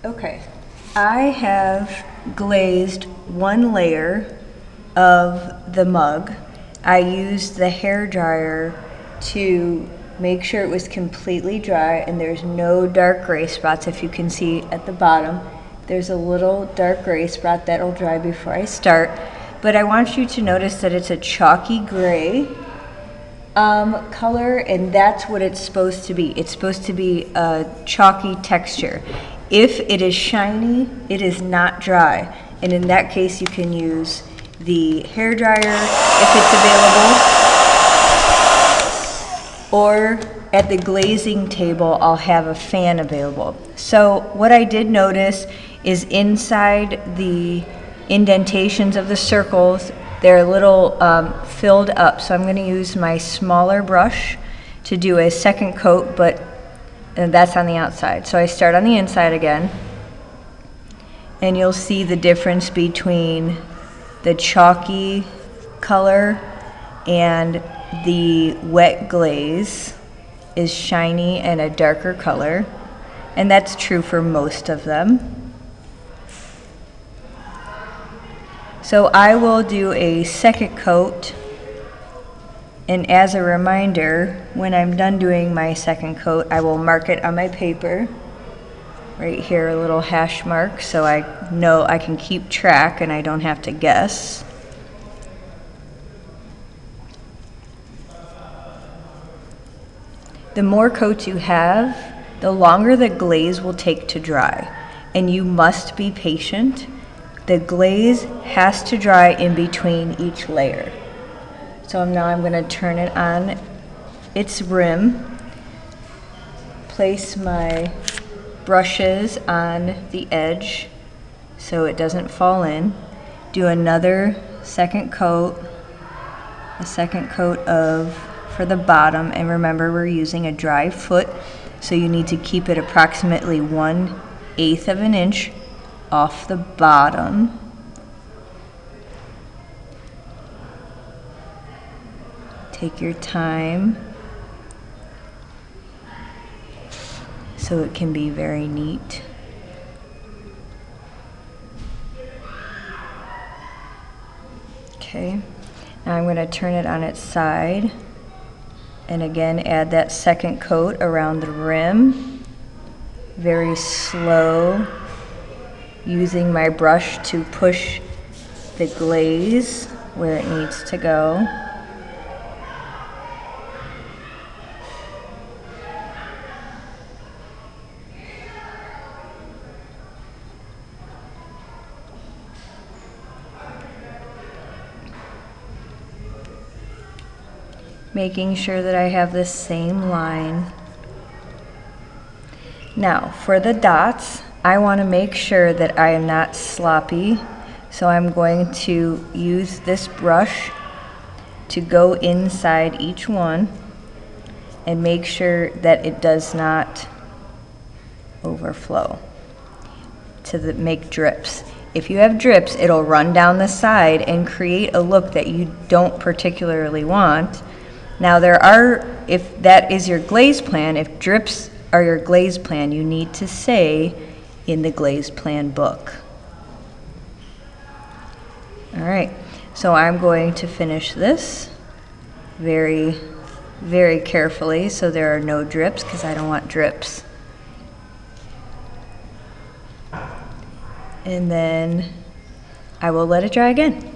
Okay, I have glazed one layer of the mug. I used the hair dryer to make sure it was completely dry and there's no dark gray spots. If you can see at the bottom, there's a little dark gray spot that'll dry before I start. But I want you to notice that it's a chalky gray color, and that's what it's supposed to be. It's supposed to be a chalky texture. If it is shiny, it is not dry. And in that case, you can use the hair dryer if it's available, or at the glazing table, I'll have a fan available. So what I did notice is inside the indentations of the circles, they're a little filled up. So I'm going to use my smaller brush to do a second coat, but that's on the outside. So I start on the inside again, and you'll see the difference between the chalky color and the wet glaze is shiny and a darker color, and that's true for most of them. So I will do a second coat, and as a reminder, when I'm done doing my second coat, I will mark it on my paper. Right here, a little hash mark, so I know I can keep track and I don't have to guess. The more coats you have, the longer the glaze will take to dry, and you must be patient. The glaze has to dry in between each layer. So now I'm going to turn it on its rim, place my brushes on the edge so it doesn't fall in, do another second coat, a second coat for the bottom, and remember we're using a dry foot, so you need to keep it approximately 1/8 of an inch off the bottom. Take your time so it can be very neat. Okay, now I'm going to turn it on its side and again add that second coat around the rim. Very slow, using my brush to push the glaze where it needs to go. Making sure that I have the same line. Now, for the dots, I want to make sure that I am not sloppy, so I'm going to use this brush to go inside each one and make sure that it does not overflow to make drips. If you have drips, it'll run down the side and create a look that you don't particularly want. Now if that is your glaze plan, if drips are your glaze plan, you need to say in the glaze plan book. All right, so I'm going to finish this very, very carefully so there are no drips, because I don't want drips. And then I will let it dry again.